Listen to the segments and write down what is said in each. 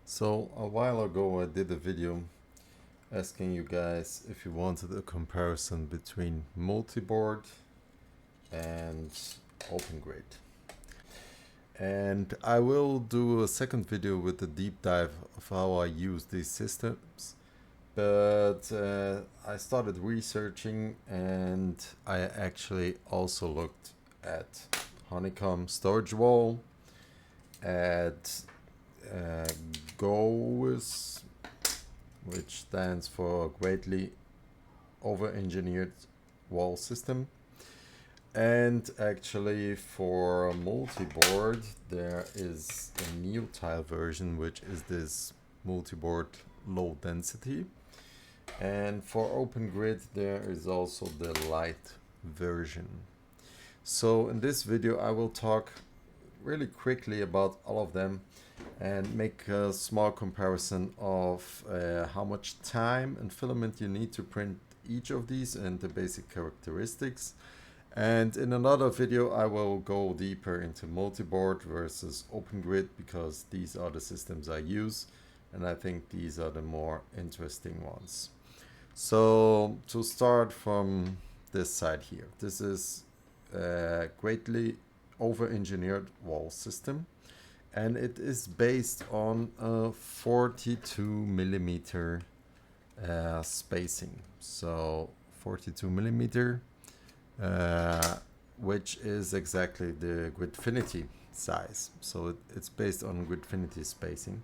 So a while ago I did a video asking you guys if you wanted a comparison between Multiboard and OpenGrid. And I will do a second video with a deep dive of how I use these systems. But I started researching and I actually also looked at Honeycomb Storage Wall, at GOEWS, which stands for Greatly Overengineered Wall System. And actually for Multiboard there is a new tile version, which is this Multiboard low density. And for OpenGrid there is also the light version. So in this video I will talk really quickly about all of them and make a small comparison of how much time and filament you need to print each of these and the basic characteristics. And in another video I will go deeper into Multiboard versus OpenGrid, because these are the systems I use and I think these are the more interesting ones. So to start from this side here, this is a greatly over-engineered wall system, and it is based on a 42 millimeter spacing. So 42 millimeter, which is exactly the Gridfinity size. So it's based on Gridfinity spacing.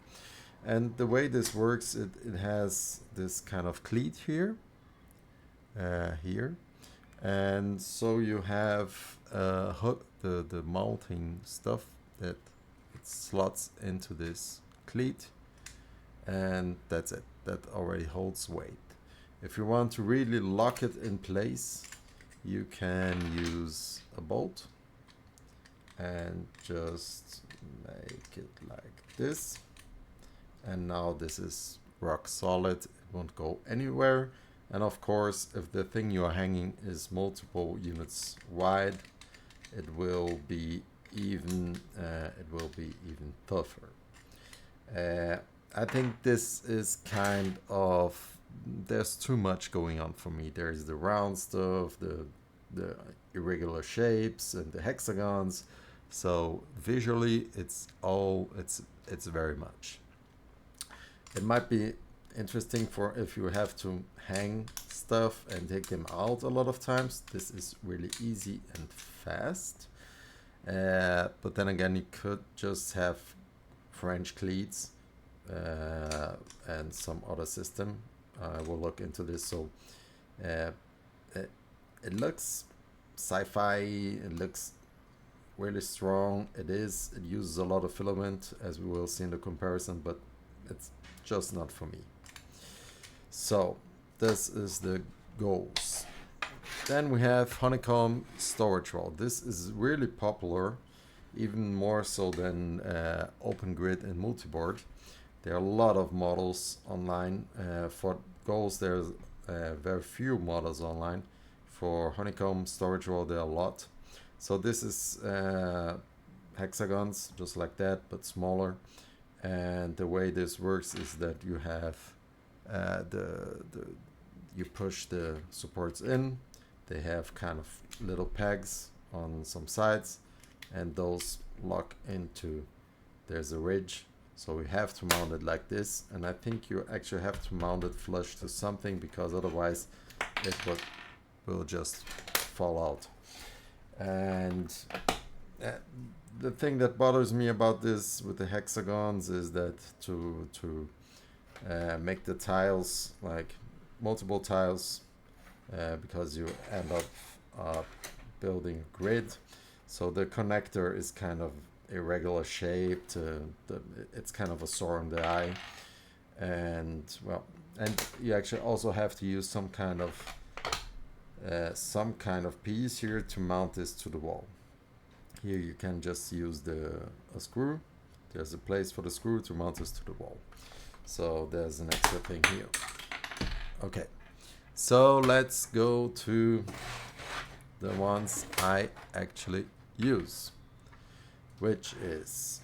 And the way this works, it has this kind of cleat here, and so you have hook, the mounting stuff that it slots into this cleat, and that's it. That already holds weight. If you want to really lock it in place, you can use a bolt and just make it like this. And now this is rock solid, it won't go anywhere. And of course, if the thing you are hanging is multiple units wide, it will be even tougher. I think this is kind of, there's too much going on for me. There's the round stuff, the irregular shapes and the hexagons. So visually it's very much. It might be interesting for if you have to hang stuff and take them out a lot of times. This is really easy and fast. But then again, you could just have French cleats and some other system. We'll look into this. So it looks sci-fi, it looks really strong. It uses a lot of filament, as we will see in the comparison, but it's just not for me. So this is the GOEWS. Then we have Honeycomb Storage Wall. This is really popular, even more so than OpenGrid and Multiboard. There are a lot of models online. For GOEWS there's very few models online. For Honeycomb Storage Wall there are a lot. So this is hexagons just like that, but smaller. And the way this works is that you have you push the supports in. They have kind of little pegs on some sides, and those lock into, there's a ridge. So we have to mount it like this, and I think you actually have to mount it flush to something, because otherwise it will just fall out. And the thing that bothers me about this with the hexagons is that to make the tiles like multiple tiles, because you end up building grid, so the connector is kind of irregular shaped. It's kind of a sore on the eye, and well, and you actually also have to use some kind of piece here to mount this to the wall. Here you can just use a screw. There's a place for the screw to mount this to the wall. So there's an extra thing here. Okay, so let's go to the ones I actually use, which is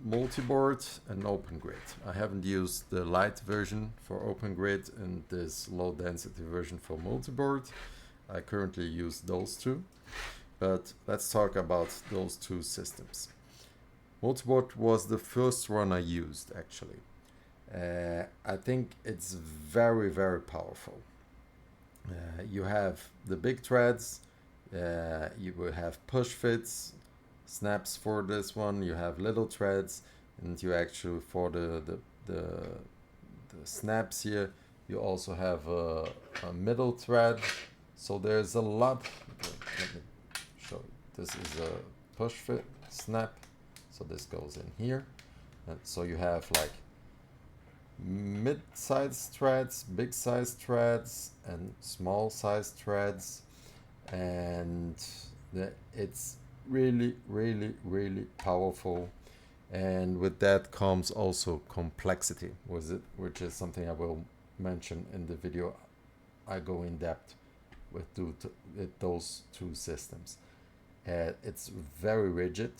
Multiboard and OpenGrid. I haven't used the light version for OpenGrid and this low density version for Multiboard. I currently use those two, but let's talk about those two systems. Multiboard was the first one I used actually. I think it's very, very powerful. You have the big threads, you will have push fits, snaps for this one, you have little threads, and you actually for the snaps here, you also have a middle thread. So there's a lot. Let me show you. This is a push fit snap, so this goes in here, and so you have like mid-sized threads, big-sized threads, and small-sized threads, and it's really, really, really powerful. And with that comes also complexity with it, which is something I will mention in the video. I go in depth with those two systems. It's very rigid,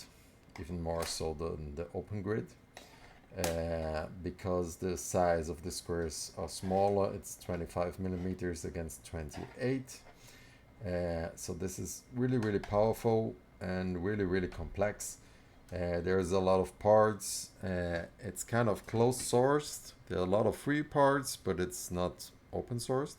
even more so than the OpenGrid. Because the size of the squares are smaller, it's 25 millimeters against 28. So this is really, really powerful and really, really complex. There's a lot of parts. It's kind of closed sourced. There are a lot of free parts, but it's not open sourced.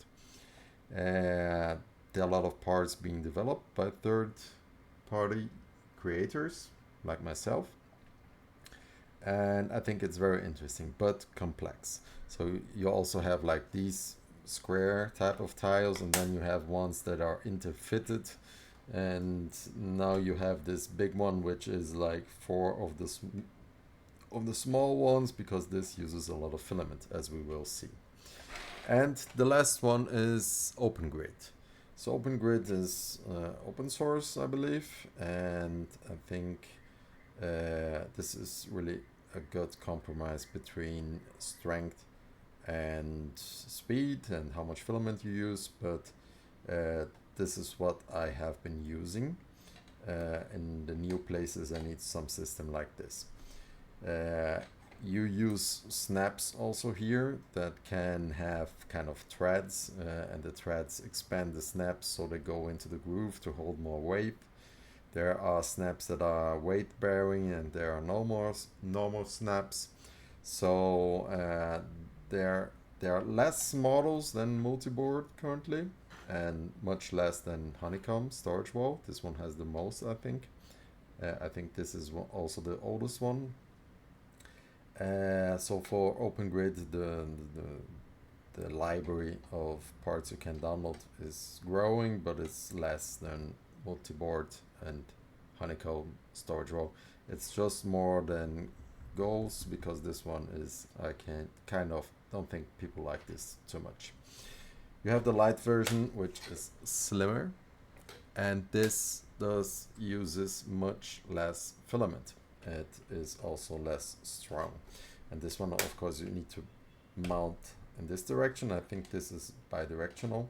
There are a lot of parts being developed by third-party creators like myself. And I think it's very interesting, but complex. So you also have like these square type of tiles, and then you have ones that are interfitted, and now you have this big one which is like 4 of the small ones, because this uses a lot of filament, as we will see. And the last one is OpenGrid. So OpenGrid is open source, I believe, and I think this is really a good compromise between strength and speed and how much filament you use, but this is what I have been using. In the new places I need some system like this. You use snaps also here that can have kind of threads, and the threads expand the snaps so they go into the groove to hold more weight. There are snaps that are weight bearing, and there are normal snaps. So there are less models than Multiboard currently, and much less than Honeycomb Storage Wall. This one has the most, I think. I think this is also the oldest one. So for OpenGrid, the library of parts you can download is growing, but it's less than Multiboard and Honeycomb Storage Wall. It's just more than GOEWS, because this one is, I don't think people like this too much. You have the light version, which is slimmer, and this uses much less filament. It is also less strong, and this one, of course, you need to mount in this direction. I think this is bi-directional.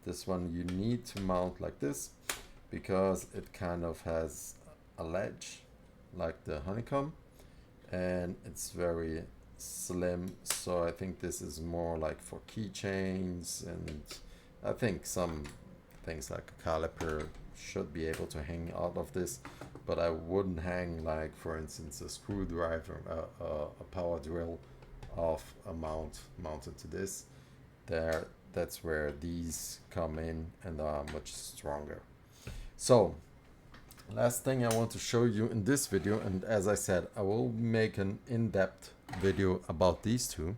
This one you need to mount like this, because it kind of has a ledge like the Honeycomb, and it's very slim. So I think this is more like for keychains, and I think some things like a caliper should be able to hang out of this, but I wouldn't hang, like, for instance, a screwdriver, a power drill off a mount mounted to this. That's where these come in and are much stronger. So last thing I want to show you in this video, and as I said, I will make an in-depth video about these two,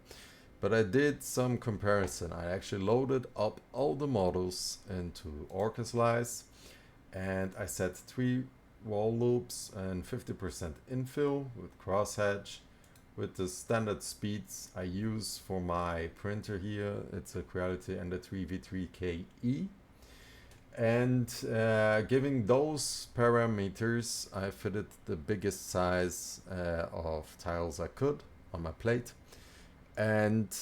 but I did some comparison. I actually loaded up all the models into OrcaSlice, and I set 3 wall loops and 50% infill with crosshatch with the standard speeds I use for my printer here. It's a Creality Ender 3v3KE. And giving those parameters, I fitted the biggest size of tiles I could on my plate, and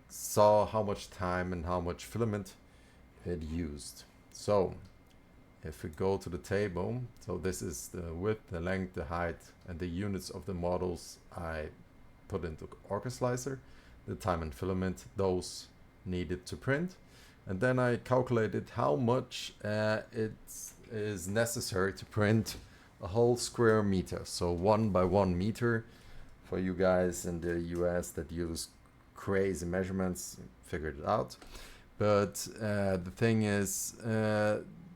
saw how much time and how much filament it used. So if we go to the table, so this is the width, the length, the height, and the units of the models I put into OrcaSlicer, the time and filament, those needed to print. And then I calculated how much it is necessary to print a whole square meter. So 1 by 1 meter. For you guys in the US that use crazy measurements, figured it out. But the thing is,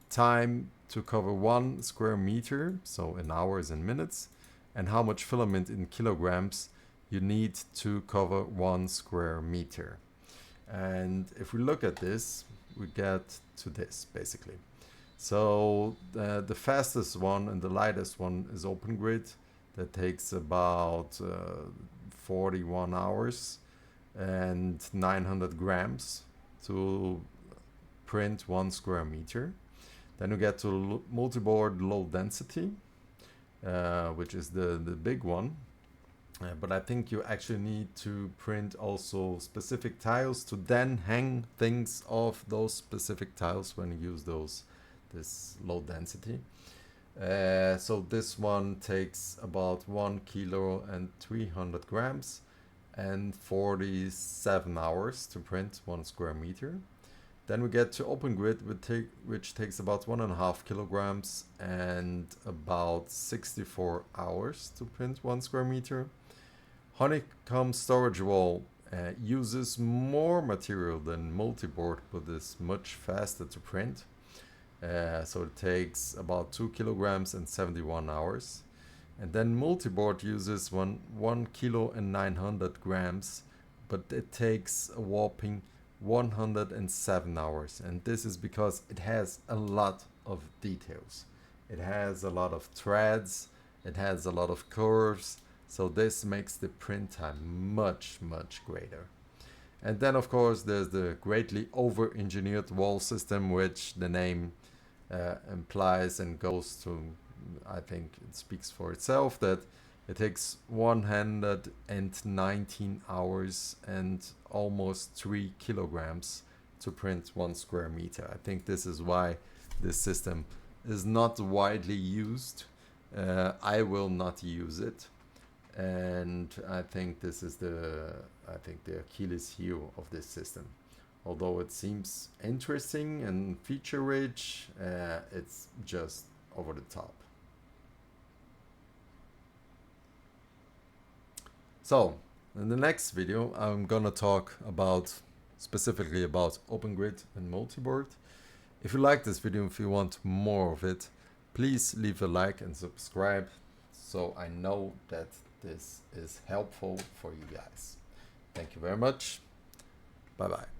time to cover 1 square meter, so in hours and minutes, and how much filament in kilograms you need to cover 1 square meter. And if we look at this, we get to this basically. So the fastest one and the lightest one is OpenGrid. That takes about 41 hours and 900 grams to print 1 square meter. Then we get to multiboard low density, which is the big one. But I think you actually need to print also specific tiles to then hang things off those specific tiles when you use this low density. So this one takes about 1 kilo and 300 grams and 47 hours to print 1 square meter. Then we get to OpenGrid, which takes about 1.5 kilograms and about 64 hours to print 1 square meter. Honeycomb Storage Wall uses more material than Multiboard, but is much faster to print. So it takes about 2 kilograms and 71 hours. And then Multiboard uses 1 kilo and 900 grams, but it takes a whopping 107 hours. And this is because it has a lot of details. It has a lot of threads, it has a lot of curves, so this makes the print time much, much greater. And then of course there's the greatly over-engineered wall system, which the name implies and goes to, I think it speaks for itself, that it takes 119 hours and almost 3 kilograms to print 1 square meter. I think this is why this system is not widely used. I will not use it, and I think this is the Achilles heel of this system. Although it seems interesting and feature rich, it's just over the top. So in the next video, I'm gonna talk specifically about OpenGrid and Multiboard. If you like this video, if you want more of it, please leave a like and subscribe so I know that this is helpful for you guys. Thank you very much. Bye bye.